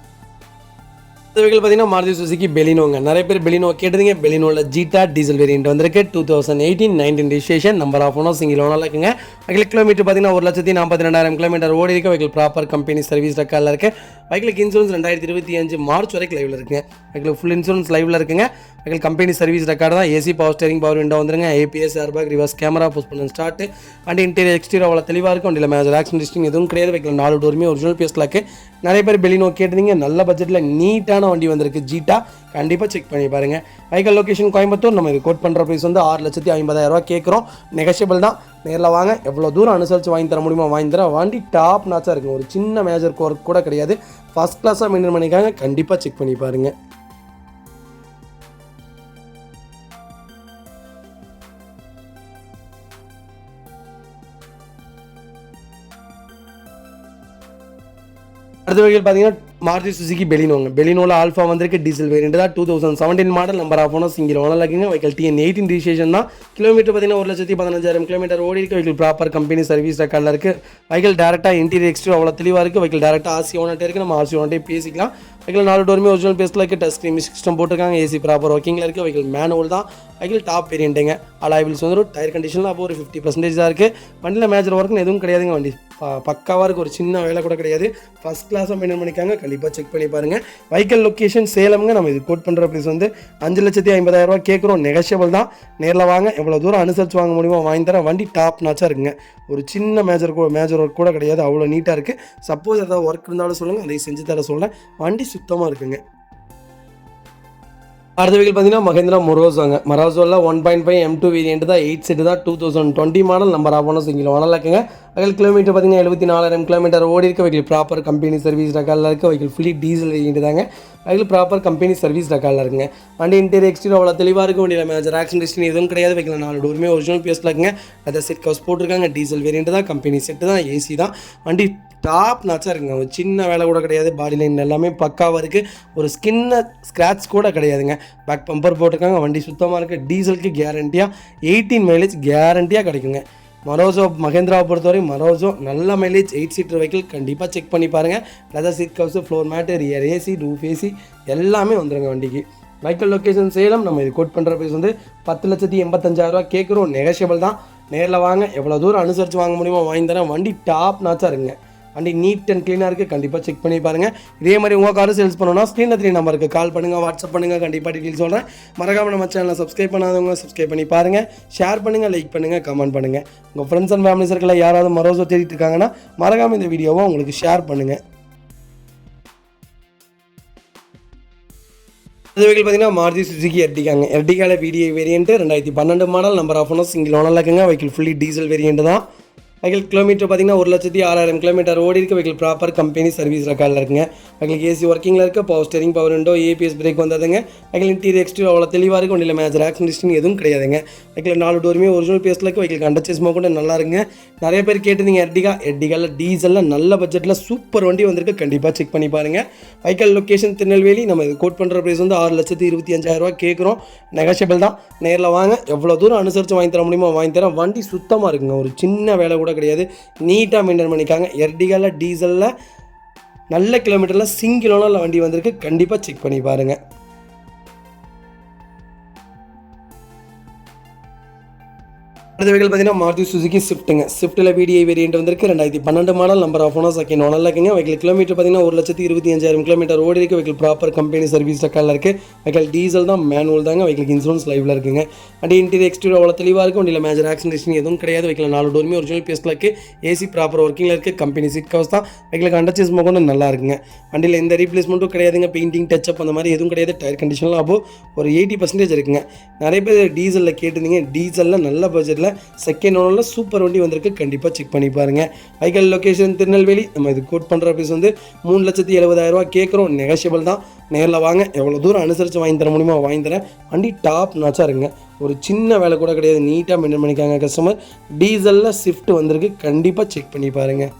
இந்த வெஹிக்கிள் பார்த்தீங்கன்னா மாருதி சுசுகி பெலினோங்க. நிறைய பேர் பெலினோ கேட்டிருந்தீங்க. பெலினோவில் ஜீட்டா டீசல் வேரியன்ட் வந்திருக்கு. 2018-19 registration. Number of owner single ஓனரில் இருக்குங்க. வெஹிக்கிள் கிலோமீட்டர் பார்த்தீங்கன்னா 1,42,000 கிலோமீட்டர் ஓடி இருக்குது. வெஹிக்கிள் ப்ராப்பர் கம்பெனி சர்வீஸ் ரெக்கார்டில் இருக்குது. வெஹிக்கிளுக்கு இன்சூரன்ஸ் 2025 மார்ச் வரைக்கும் லைவில் இருக்குங்க. வெஹிக்கிள் ஃபுல் இன்சூரன்ஸ் லைவில் இருக்குங்க. வெஹிக்கிள் கம்பெனி சர்வீஸ் ரெக்கார்டு தான். AC power steering power window வந்துருங்க. APS airbag, reverse camera, push பண்ண ஸ்டார்ட். வண்டி இன்டீரியர் எக்ஸ்டீரியர் அவ்வளோ தெளிவாக இருக்கும். வண்டியில் மேஜர் ஆக்சிடென்ட் ஹிஸ்டரி எதுவும் கிடையாது. வெஹிக்கிள் 4 டோருமே ஒரிஜினல் பேஸ்ல இருக்குது. நிறைய பேர் பெலினோ கேட்டிருந்தீங்க. நல்ல பட்ஜெட்டில் நீட்டான சூப்பரான வண்டி வந்திருக்கு ஜீட்டா, கண்டிப்பாக செக் பண்ணி பாருங்கள். Vehicle location Coimbatore. நம்ம இது கோட் பண்ணுற ப்ரைஸ் வந்து 6,50,000 கேட்குறோம். நெகஷியபிள் தான். நேரில் வாங்க, எவ்வளோ தூரம் அனுசரித்து வாங்கி தர முடியுமோ வாங்கி தர. வண்டி டாப் நாச்சாக இருக்குங்க, ஒரு சின்ன மேஜர் ஒர்க் கூட கிடையாது. ஃபஸ்ட் கிளாஸாக மெயின்டைன் பண்ணிக்காங்க, கண்டிப்பாக செக் பண்ணி பாருங்கள். அடுத்த வகையில் பார்த்தீங்கன்னா மாருதி சுசுகி பெலினோங்க. பெலினோவில் ஆல்ஃபா வந்திருக்கு, டீசல் வேரியண்ட் தான். 2017 model. Number of owner single owner இருக்குங்க. வெஹிக்கல் TN18 ரிஜிஸ்ட்ரேஷன் தான். கிலோமீட்டர் பார்த்தீங்கன்னா 1,15,000 கிலோமீட்டர் ஓடி இருக்குது. வெஹிக்கல் ப்ராப்பர் கம்பெனி சர்வீஸ் ரெக்கார்டில் இருக்குது. வெஹிக்கல் டேரெக்டாக இன்டீரியர் எக்ஸ்டீரியர் அவ்வளோ தெளிவாக இருக்குது. வெஹிக்கல் டேரெக்டாக RC ஓனர்ட்டே இருக்குது. நம்ம RC ஓனர்ட்டே பேசிக்கலாம். வெஹிக்கல் 4 டோருமே ஒரிஜினல் பேஸில் இருக்குது. டச் ஸ்க்ரீன் சிஸ்டம் போட்டிருக்காங்க. AC ப்ராப்பர் ஒர்க்கிங்கில் இருக்குது. வெஹிக்கல் மேனுவல் தான். வெஹிக்கல் டாப் வேரியண்ட்டுங்க. அலாய்வில்ஸ் வந்து டயர் கண்டிஷனில் அப்போ ஒரு 50% தான் இருக்குது. வண்டியில் மேஜர் ஒர்க்னு எதுவும் கிடையாதுங்க. வண்டி பக்காவாக இருக்குது, ஒரு சின்ன வேலை கூட கிடையாது. ஃபஸ்ட் கிளாஸாக மெயின்டைன் பண்ணிக்காங்க, கண்டிப்பாக செக் பண்ணி பாருங்கள். வெஹிக்கல் லொக்கேஷன் சேலம்ங்க. நம்ம இது கோட் பண்ணுற ப்ரைஸ் வந்து 5,50,000 கேட்குறோம். நெகஷியபிள் தான். நேரில் வாங்க, எவ்வளோ தூரம் அனுசரித்து வாங்க முடியுமோ வாங்கி தரேன். வண்டி டாப் நாச்சாக இருக்குங்க, ஒரு சின்ன மேஜர் ஒர்க் கூட கிடையாது. அவ்வளோ நீட்டாக இருக்குது. சப்போஸ் ஏதாவது ஒர்க் இருந்தாலும் சொல்லுங்கள், அதை செஞ்சு தர சொல்கிறேன். வண்டி சுத்தமாக இருக்குங்க. அடுத்த வெஹிக்கல் பார்த்தீங்கன்னா மஹேந்திரா மொரோஸோங்க. மொரோஸோவில் 1.5 M2 வேரியண்ட் தான். 8 சீட்டு தான். 2020 model. Number of owner single owner இருக்குங்க. வெஹிக்கல் கிலோமீட்டர் பார்த்தீங்கன்னா 74,000 கிலோமீட்டர் ஓடி இருக்குது. வெஹிக்கல் ப்ராப்பர் கம்பெனி சர்வீஸ் ரெக்கார்டில் இருக்குது. வெஹிக்கல் ஃபுல்லி டீசல் வேரியண்ட் தாங்க. வெஹிக்கல் ப்ராப்பர் கம்பெனி சர்வீஸ் ரெக்கார்டில் இருக்குங்க. வண்டி இன்டீரியர் எக்ஸ்டீரியர் அவ்வளோ தெளிவாக இருக்கும். வண்டியில் மேஜர் ஆக்சிடென்ட் ஹிஸ்டரி எதுவும் கிடையாது. வெஹிக்கல் 4 டோருமே ஒரிஜினல் பேஸில் இருக்குங்க. அதை செட் கவர்ஸ் போட்டிருக்காங்க. டீசல் வேரியண்ட் தான். கம்பெனி செட்டு தான். AC தான். வண்டி டாப் நாச்சாக இருக்குங்க, ஒரு சின்ன வேலை கூட கிடையாது. பாடி லைன் எல்லாமே பக்காவாக இருக்குது. ஒரு ஸ்க்ராட்ச் கூட கிடையாதுங்க. பேக் பம்பர் போட்டிருக்காங்க. வண்டி சுத்தமாக இருக்குது. டீசலுக்கு கேரண்டியாக 18 மைலேஜ் கேரண்டியாக கிடைக்குங்க. மரோஸோ மஹேந்திராவை பொறுத்தவரை மரோஸோ நல்ல மைலேஜ் 8 சீட்டர் வெஹிக்கிள், கண்டிப்பாக செக் பண்ணி பாருங்கள். Leather seat covers, floor mat, rear AC, roof AC எல்லாமே வந்துடுங்க வண்டிக்கு. Vehicle location Salem. நம்ம இது கோட் பண்ணுற ப்ரைஸ் வந்து 10,85,000 கேட்குறோம். நெகஷியபிள் தான். நேரில் வாங்க, எவ்வளோ தூரம் அனுசரித்து வாங்க முடியுமோ வாங்கி தரேன். வண்டி டாப் நாச்சாக இருக்குங்க. வண்டி நீட் அண்ட் க்ளீனாக இருக்குது, கண்டிப்பாக செக் பண்ணி பாருங்கள். இதே மாதிரி உங்கள் காரும் சேல்ஸ் பண்ணணும்னா ஸ்க்ரீனில் 3 நம்பருக்கு கால் பண்ணுங்கள், வாட்ஸ்அப் பண்ணுங்கள், கண்டிப்பாக டீட்டெயில் சொல்கிறேன். மறக்காமல் நம்ம சேனலை சப்ஸ்கிரைப் பண்ணாதவங்க சப்ஸ்கிரைப் பண்ணி பாருங்கள். ஷேர் பண்ணுங்கள், லைக் பண்ணுங்கள், கமெண்ட் பண்ணுங்கள். உங்கள் ஃப்ரெண்ட்ஸ் அண்ட் ஃபேமிலி சர்க்கிளில் யாராவது மரோஸோ தேடிட்டு இருக்காங்கன்னா மறக்காமல் இந்த வீடியோவை உங்களுக்கு ஷேர் பண்ணுங்கள். அது வெஹிக்கிள் பார்த்தீங்கன்னா மாருதி சுசுகி எர்டிகாங்க. எர்டிகாவில் VDI variant 2012 model. Number of owner single owner இருக்குங்க. வெஹிக்கிள் ஃபுல்லி டீசல் வேரியண்ட் தான். வெஹிக்கிள் கிலோமீட்டர் பார்த்தீங்கன்னா 1,06,000 கிலோமீட்டர் ஓடி இருக்குது. வெஹிக்கிள் ப்ராப்பர் கம்பெனி சர்வீஸ் ரெக்கார்டில் இருக்குங்க. வெஹிக்கிள் AC ஒர்க்கிங்கில் இருக்குது. Power steering, power window, ABS break வந்ததுங்க. வெஹிக்கிள் இன்டீரியர் எக்ஸ்டீரியர் அவ்வளோ தெளிவாக இருக்குது. வண்டியில் மேஜர் ஆக்சிடென்ட் எதுவும் கிடையாதுங்க. வெஹிக்கிள் 4 டோருமே ஒரிஜினல் பேஸில் இருக்குது. வெஹிக்கிள் கண்டச்சஸ் கூட நல்லா இருக்குங்க. நிறைய பேர் கேட்டிருந்தீங்க எர்டிகாவில் டீசலில் நல்ல பட்ஜெட்டில் சூப்பர் வண்டி வந்திருக்கு, கண்டிப்பாக செக் பண்ணி பாருங்கள். Vehicle location Tirunelveli. நம்ம இது கோட் பண்ணுற ப்ரைஸ் வந்து 6,25,000 கேட்குறோம். நெகஷியபிள் தான். நேரில் வாங்க, எவ்வளோ தூரம் அனுசரித்து வாங்கி தர முடியுமோ வாங்கி தரேன். வண்டி சுத்தமாக இருக்குங்க, ஒரு சின்ன வேலை கூட கிடையாது. நீட்டாக மெயின்டைன் பண்ணிக்காங்க. எர்டிகாவில் டீசலில் நல்ல கிலோமீட்டரில் சிங்கிள் ஓனரில் வண்டி வந்திருக்கு, கண்டிப்பாக செக் பண்ணி பாருங்கள். அடுத்த வெஹிக்கிள் பார்த்தீங்கன்னா மாருதி சுசுகி ஸ்விஃப்ட்டுங்க. ஸ்விஃப்ட்டில் VDI வேரியண்ட் வந்திருக்கு. 2012 model. Number of owner second ஓனரில் இருக்குங்க. வெஹிக்கிள் கிலோமீட்டர் பார்த்தீங்கன்னா 1,25,000 கிலோமீட்டர் ஓடி இருக்குது. வெஹிக்கிள் ப்ராப்பர் கம்பெனி சர்வீஸ் ரெக்கார்டில் இருக்குது. வெஹிக்கிள் டீசல் தான், மேனுவல் தாங்க. வெஹிக்கிள் இன்சூரன்ஸ் லைவில் இருக்குங்க. வண்டி இன்டீரியர் எக்ஸ்டீரியர் அவ்வளோ தெளிவாக இருக்குது. வண்டியில் மேஜர் ஆக்சிடென்ட் எதுவும் கிடையாது. வெஹிக்கிள் 4 டோருமே ஒரிஜினல் பேஸில் இருக்குது. AC ப்ராப்பர் ஒர்க்கிங்கில் இருக்குது. கம்பெனி சீட் கவர்ஸ் தான். வெஹிக்கிள் கண்டச்சஸ் கூட நல்லா இருக்குங்க. வண்டியில் எந்த ரீப்ளேஸ்மெண்ட்டும் கிடையாதுங்க. பெயிண்டிங், டச்சப் அந்த மாதிரி எதுவும் கிடையாது. டயர் கண்டிஷனில் அப்போ ஒரு 80% இருக்குங்க. நிறைய பேர் டீசலில் கேட்டிருந்தீங்க. டீசலில் நல்ல பட்ஜெட்டில் செகண்ட் ஓனரில் சூப்பர் வண்டி வந்திருக்கு, கண்டிப்பாக செக் பண்ணி பாருங்கள். Vehicle location Tirunelveli. நம்ம இது கோட் பண்ணுற ப்ரைஸ் வந்து 3,70,000 கேட்குறோம். நெகஷியபிள் தான். நேரில் வாங்க, எவ்வளோ தூரம் அனுசரித்து வாங்கி தர முடியுமோ வாங்கி தரேன். வண்டி டாப் நாச்சாக இருக்குங்க, ஒரு சின்ன வேலை கூட கிடையாது. நீட்டாக மெயின்டைன் பண்ணிக்காங்க கஸ்டமர். டீசலில் ஸ்விஃப்ட் வந்திருக்கு, கண்டிப்பாக செக் பண்ணி பாருங்கள்.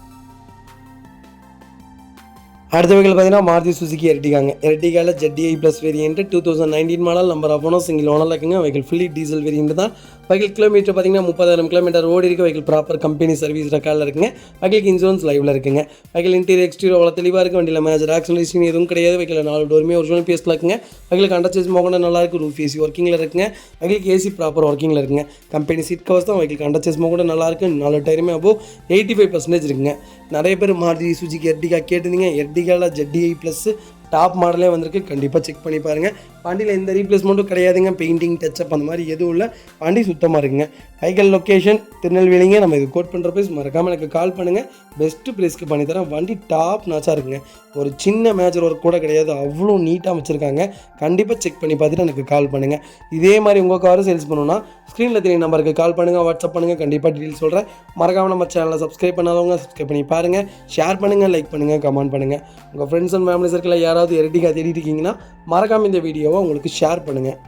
அடுத்த வெஹிக்கிள் பார்த்தீங்கன்னா மாருதி சுசுகி எர்டிகாங்க. எர்டிகாவில் ZDI plus variant 2019 model. Number of owner single ஓனரில் இருக்குங்க. வெஹிக்கிள் ஃபுல்லி டீசல் வேரியண்ட் தான். வெஹிக்கிள் கிலோமீட்டர் பார்த்தீங்கன்னா 30,000 கிலோமீட்டர் ஓடி இருக்குது. வெஹிக்கிள் ப்ராப்பர் கம்பெனி சர்வீஸ் ரெக்கார்டில் இருக்குங்க. வெஹிக்கிள் இன்சூரன்ஸ் லைவில் இருக்குங்க. வெஹிக்கிள் இன்டீரியர் எக்ஸ்டீரியர் அவ்வளோ தெளிவாக இருக்குது. வண்டியில் மேஜர் ஆக்சிடென்ட் எதுவும் கிடையாது. வெஹிக்கிள் 4 டோருமே ஒரிஜினல் பேஸில் இருக்குங்க. வெஹிக்கிள் கண்டச்சஸ் கூட நல்லா இருக்குது. ரூஃப் AC ஒர்க்கிங்கில் இருக்குங்க. வெஹிக்கிள் AC ப்ராப்பர் ஒர்க்கிங்கில் இருக்குங்க. கம்பெனி சீட் கவர்ஸ் தான். வெஹிக்கிள் கண்டச்சஸ் கூட நல்லா இருக்குது. 4 டயருமே அப்போ 85% இருக்குங்க. நிறைய பேர் மாருதி சுசுகி எர்டிகா கேட்டிருந்தீங்க. எர்டிகாவில் ZDI ப்ளஸ் டாப் மாடலே வந்திருக்கு, கண்டிப்பாக செக் பண்ணி பாருங்கள். வண்டியில் எந்த ரீப்ளேஸ்மெண்ட்டும் கிடையாதுங்க. பெயிண்டிங் டச்சப் அந்த மாதிரி எதுவும் இல்லை. வண்டி சுத்தமாக இருக்குங்க. வைக்கல் லொக்கேஷன் திருநெல்வேலிங்க. நம்ம இது கோட் பண்ணுற ப்ரைஸ் மறக்காமல் எனக்கு கால் பண்ணுங்கள். பெஸ்ட்டு ப்ரைஸ்க்கு பண்ணித்தரேன். வண்டி டாப் நாச்சாக இருக்குங்க. ஒரு சின்ன மேஜர் ஒர்க் கூட கிடையாது. அவ்வளோ நீட்டாக வச்சுருக்காங்க. கண்டிப்பாக செக் பண்ணி பார்த்துட்டு எனக்கு கால் பண்ணுங்கள். இதே மாதிரி உங்கள் காரை சேல்ஸ் பண்ணணும்னா ஸ்க்ரீனில் தெரிய நம்பருக்கு கால் பண்ணுங்கள், வாட்ஸ்அப் பண்ணுங்கள். கண்டிப்பாக டீட்டெயில் சொல்கிறேன். மறக்காமல் நம்ம சேனலை சப்ஸ்கிரைப் பண்ணாதவங்க சப்ஸ்கிரைப் பண்ணி பாருங்கள். ஷேர் பண்ணுங்கள், லைக் பண்ணுங்கள், கமெண்ட் பண்ணுங்கள். உங்கள் ஃப்ரெண்ட்ஸ் அண்ட் ஃபேமிலி சர்க்கிளில் யாராவது எரட்டிக்காக தேடிட்டு இருக்கீங்கன்னா மறக்காமல் இந்த வீடியோவை உங்களுக்கு ஷேர் பண்ணுங்கள்.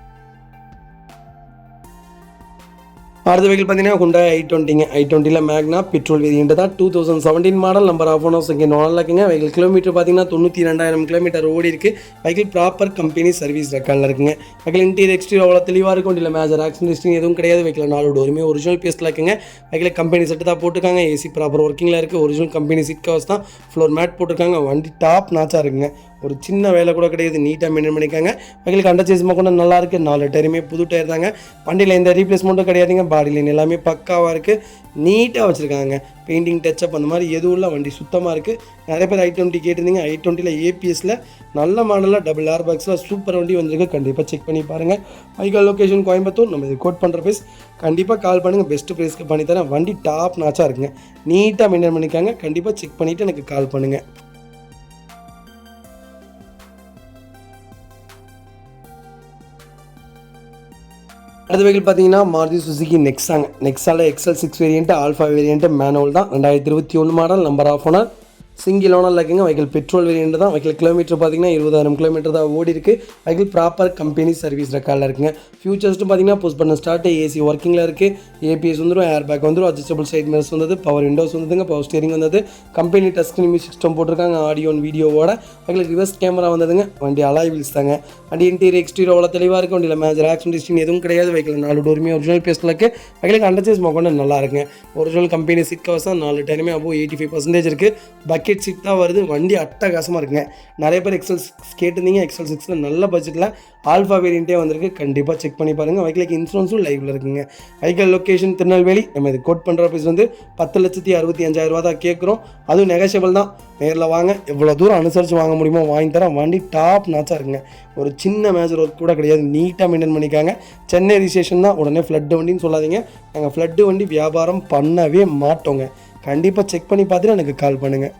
அடுத்த வெஹிக்கிள் பார்த்தீங்கன்னா Hyundai i20ங்க. i20ல் மேக்னா பெட்ரோல் வேரியண்ட் தான். 2017 மாடல். நம்பர் ஆஃப் ஓனர்ஸ் இங்கே நல்லா இருக்குங்க. வெஹிக்கிள் கிலோமீட்டர் பார்த்தீங்கன்னா 92,000 கிலோமீட்டர் ஓடி இருக்குது. வெஹிக்கிள் ப்ராப்பர் கம்பெனி சர்வீஸ் ரெக்கார்டில் இருக்குங்க. வெஹிக்கிள் இன்டீரியர் எக்ஸ்டீரியர் அவ்வளோ தெளிவாக இருக்கும். வண்டியில் மேஜர் ஆக்சிடென்ட் ஹிஸ்ட்ரி எதுவும் கிடையாது. வெஹிக்கிள் 4 டோருமே ஒரிஜினல் பேஸ்ட்டில் இருக்குங்க. வெஹிக்கிள் கம்பெனி செட்டு தான் போட்டிருக்காங்க. ஏசி ப்ராப்பர் ஒர்க்கிங்கில் இருக்குது. ஒரிஜினல் கம்பெனி சீட் கவர்ஸ் தான். ஃப்ளோர் மேட் போட்டிருக்காங்க. வண்டி டாப் நாச்சாக இருக்குங்க. ஒரு சின்ன வேலை கூட கிடையாது. நீட்டாக மெயின்டைன் பண்ணிக்காங்க. வெஹிக்கிள் அண்டர் சேஸ்மா கூட நல்லா இருக்குது. 4 டயருமே புது டயர் தாங்க. வண்டியில் எந்த ரீப்ளேஸ்மெண்ட்டும் கிடையாதுங்க. பாடி லைன் எல்லாமே பக்காவாக இருக்குது. நீட்டாக வச்சுருக்காங்க. பெயிண்டிங் டச்சப் அந்த மாதிரி எதுவும் இல்லை. வண்டி சுத்தமாக இருக்குது. நிறைய பேர் i20 கேட்டிருந்தீங்க. i20ல் ஏபிஎஸ்சில் நல்ல மாடலில் டபுள் ஏர் பேக்ஸில் சூப்பர் வண்டி வந்திருக்கு. கண்டிப்பாக செக் பண்ணி பாருங்கள். வைக்கல் லொக்கேஷன் கோயம்புத்தூர். நம்ம இது கோட் பண்ணுற ப்ரைஸ் கண்டிப்பாக கால் பண்ணுங்கள். பெஸ்ட்டு ப்ரைஸ்க்கு பண்ணித்தரேன். வண்டி டாப் நாச்சாக இருக்குங்க. நீட்டாக மெயின்டைன் பண்ணிக்காங்க. கண்டிப்பாக செக் பண்ணிவிட்டு எனக்கு கால் பண்ணுங்கள். அடுத்த வெஹிக்கிள் பார்த்தீங்கன்னா மாருதி சுசுகி நெக்ஸாவில் XL6 variant, alpha variant, manual தான். 2021 model. Number of owner single ஓனரில் இருக்குங்க. வெஹிக்கிள் பெட்ரோல் வேரியண்ட் தான். வெஹிக்கிள் கிலோமீட்டர் பார்த்தீங்கன்னா 20,000 கிலோமீட்டர் தான் ஓடி இருக்குது. வெஹிக்கிள் ப்ராப்பர் கம்பெனி சர்வீஸ் ரெக்கார்டில் இருக்குங்க. ஃபியூச்சர்ஸ்ட்டு பார்த்தீங்கன்னா புஷ் பண்ண ஸ்டார்ட், ஏசி ஒர்க்கிங்கில் இருக்குது. ஏபிஎஸ் வந்துடும், ஏர் பேக் வந்துடும், அட்ஜஸ்டபிள் சைட் மிரர்ஸ் வந்தது, பவர் விண்டோஸ் வந்ததுங்க, பவர் ஸ்டேரிங் வந்தது, company touch screen music system போட்டிருக்காங்க, ஆடியோ வீடியோவோட. வெஹிக்கிள் ரிவர்ஸ் கேமரா வந்ததுங்க. வண்டி அலாய் வீல்ஸ் தாங்க. வண்டி இன்டீரியர் எக்ஸ்டீரியர் அவ்வளோ தெளிவாக இருக்குது. வண்டியில் மேஜர் ஆக்சிடென்ட் ஹிஸ்ட்ரி எதுவும் கிடையாது. வெஹிக்கிள் 4 டோருமே ஒரிஜினல் பேஸ்ட்டில் இருக்குது. வெஹிக்கிள் அண்டர் சேஸ் கொண்டு நல்லா இருக்குங்க. ஒரிஜினல் கம்பெனி சீட் கவர்ஸ் தான். 4 டயருமே அபோவ் 85% இருக்குது. பக்கெட் சீட் தான் வருது. வண்டி அட்டகாசமாக இருக்குங்க. நிறைய பேர் XL6 கேட்டிருந்தீங்க. XL6ல் நல்ல பட்ஜெட்டில் ஆல்ஃபா வேரியண்ட்டே வந்திருக்கு. கண்டிப்பாக செக் பண்ணி பாருங்கள். வெஹிக்கிளுக்கு இன்சூரன்ஸும் லைவில் இருக்குங்க. Vehicle location Tirunelveli. நம்ம இது கோட் பண்ணுற ப்ரைஸ் வந்து 10,65,000 தான் கேட்குறோம். அதுவும் நெகோஷியபிள் தான். நேரில் வாங்க. எவ்வளோ தூரம் அனுசரித்து வாங்க முடியுமோ வாங்கி தரேன். வண்டி டாப் நாச்சாக இருக்குங்க. ஒரு சின்ன மேஜர் ஒர்க் கூட கிடையாது. நீட்டாக மெயின்டைன் பண்ணிக்காங்க. சென்னை ரிஜிஸ்ட்ரேஷன் தான். உடனே ஃப்ளட்டு வண்டின்னு சொல்லாதீங்க. நாங்கள் ஃப்ளட்டு வண்டி வியாபாரம் பண்ணவே மாட்டோங்க. கண்டிப்பாக செக் பண்ணி பார்த்துட்டு எனக்கு கால் பண்ணுங்கள்.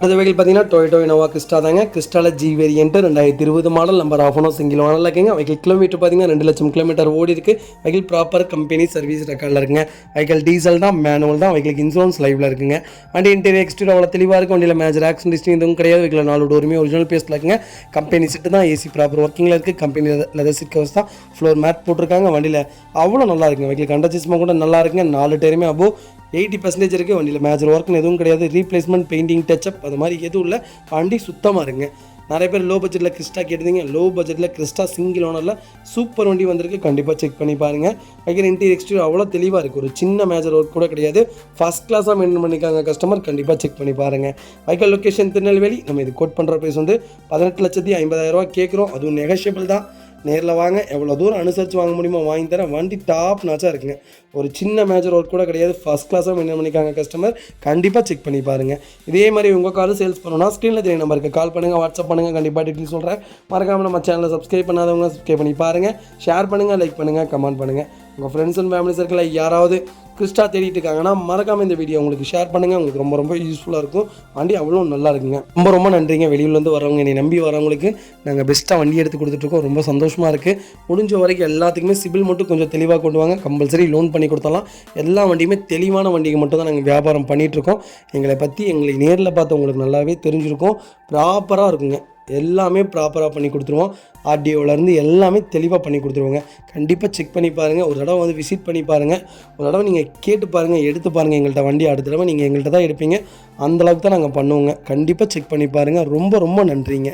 அடுத்த வெஹிக்கிள் பார்த்தீங்கன்னா டொயோட்டோ இனோவா கிறிஸ்டா தாங்க. கிறிஸ்டாவில் G variant 2020 model. Number of owner single ஓனரில் இருக்குங்க. வெஹிக்கிள் கிலோமீட்டர் பார்த்தீங்கன்னா 2,00,000 கிலோமீட்டர் ஓடி இருக்குது. வெஹிக்கிள் ப்ராப்பர் கம்பெனி சர்வீஸ் ரெக்கார்டில் இருக்குங்க. வெஹிக்கிள் டீசல் தான், மேனுவல் தான். வெஹிக்கிளுக்கு இன்சூரன்ஸ் லைவில் இருக்குங்க. வண்டி இன்டீரியர் எக்ஸ்டீரியர் அவ்வளோ தெளிவாக இருக்குது. வண்டியில் மேஜர் ஆக்சிடென்ட் ஹிஸ்ட்ரி எதுவும் கிடையாது. வெஹிக்கிள் 4 டோருமே ஒரிஜினல் பேஸ்ட்டில் இருக்குங்க. கம்பெனி செட்டு தான். ஏசி ப்ராப்பர் ஒர்க்கிங்கில் இருக்குது. கம்பெனி லெதர் சீட் கவர்ஸ் தான். ஃப்ளோர் மேட் போட்டிருக்காங்க. வண்டியில் அவ்வளோ நல்லா இருக்குங்க. வெஹிக்கிள் கண்டச்சிஸ்மா கூட நல்லா இருக்குங்க. 4 டயருமே அபோவ் 80% இருக்குது. வண்டியில் மேஜர் ஒர்க்னு எதுவும் கிடையாது. ரீப்ளேஸ்மெண்ட், பெயிண்டிங் டச்சப் அது மாதிரி எதுவும் இல்லை. வண்டி சுத்தமாக இருக்குங்க. நிறைய பேர் லோ பட்ஜெட்டில் கிறிஸ்டா கேட்டிருந்தீங்க. லோ பட்ஜெட்டில் கிறிஸ்டா சிங்கிள் ஓனரில் சூப்பர் வண்டி வந்திருக்கு. கண்டிப்பாக செக் பண்ணி பாருங்கள். வெஹிக்கிள் இன்டீரியர் எக்ஸ்டீரியர் அவ்வளோ தெளிவாக இருக்குது. ஒரு சின்ன மேஜர் ஒர்க் கூட கிடையாது. ஃபஸ்ட் கிளாஸாக மெயின்டைன் பண்ணிக்காங்க கஸ்டமர். கண்டிப்பாக செக் பண்ணி பாருங்கள். Vehicle location Tirunelveli. நம்ம இது கோட் பண்ணுற ப்ரைஸ் வந்து 18,50,000 கேட்குறோம். அதுவும் நெகோஷியபிள் தான். நேரில் வாங்க. எவ்வளோ தூரம் அனுசரித்து வாங்க முடியுமோ வாங்கி தரேன். வண்டி டாப் நாச்சாக இருக்குங்க. ஒரு சின்ன மேஜர் ஒர்க் கூட கிடையாது. ஃபஸ்ட் கிளாஸாக மெயின்டைன் பண்ணிக்காங்க கஸ்டமர். கண்டிப்பாக செக் பண்ணி பாருங்கள். இதே மாதிரி உங்கள் காரும் சேல்ஸ் பண்ணணும்னா ஸ்க்ரீனில் தெரிய நம்பருக்கு கால் பண்ணுங்கள், வாட்ஸ்அப் பண்ணுங்கள். கண்டிப்பாக டீட்டெயில் சொல்கிறேன். மறக்காமல் நம்ம சேனலை சப்ஸ்கிரைப் பண்ணாதவங்க சப்ஸ்கிரைப் பண்ணி பாருங்கள். ஷேர் பண்ணுங்கள், லைக் பண்ணுங்கள், கமெண்ட் பண்ணுங்கள். உங்கள் ஃப்ரெண்ட்ஸ் அண்ட் ஃபேமிலி சர்க்கிளில் யாராவது கிறிஸ்டா தேடிட்டு இருக்காங்கன்னா மறக்காமல் இந்த வீடியோ உங்களுக்கு ஷேர் பண்ணுங்கள். உங்களுக்கு ரொம்ப ரொம்ப யூஸ்ஃபுல்லாக இருக்கும். வண்டி அவ்வளோ நல்லா இருக்குங்க. ரொம்ப ரொம்ப நன்றிங்க. வெளியூர்லேருந்து வரவங்க, என்னை நம்பி வரவங்களுக்கு நாங்கள் பெஸ்ட்டாக வண்டி எடுத்து கொடுத்துட்ருக்கோம். ரொம்ப சந்தோஷமாக இருக்குது. முடிஞ்ச வரைக்கும் எல்லாத்துக்குமே சிபில் மட்டும் கொஞ்சம் தெளிவாக கொண்டு வாங்க. கம்பல்சரி லோன் பண்ணி கொடுத்தலாம். எல்லா வண்டியுமே தெளிவான வண்டிக்கு மட்டும் தான் நாங்கள் வியாபாரம் பண்ணிகிட்ருக்கோம். எங்களை பற்றி எங்களுக்கு நேரில் பார்த்தவங்களுக்கு நல்லாவே தெரிஞ்சிருக்கும். ப்ராப்பராக இருக்குங்க. எல்லாமே ப்ராப்பராக பண்ணி கொடுத்துருவோம். ஆர்டிஓலேருந்து எல்லாமே தெளிவாக பண்ணி கொடுத்துருவோங்க. கண்டிப்பாக செக் பண்ணி பாருங்கள். ஒரு தடவை வந்து விசிட் பண்ணி பாருங்கள். ஒரு தடவை நீங்கள் கேட்டு பாருங்கள், எடுத்து பாருங்கள் எங்கள்கிட்ட வண்டி. அடுத்த தடவை நீங்கள் எங்கள்கிட்ட தான் எடுப்பீங்க. அந்தளவுக்கு தான் நாங்கள் பண்ணுவோங்க. கண்டிப்பாக செக் பண்ணி பாருங்கள். ரொம்ப ரொம்ப நன்றிங்க.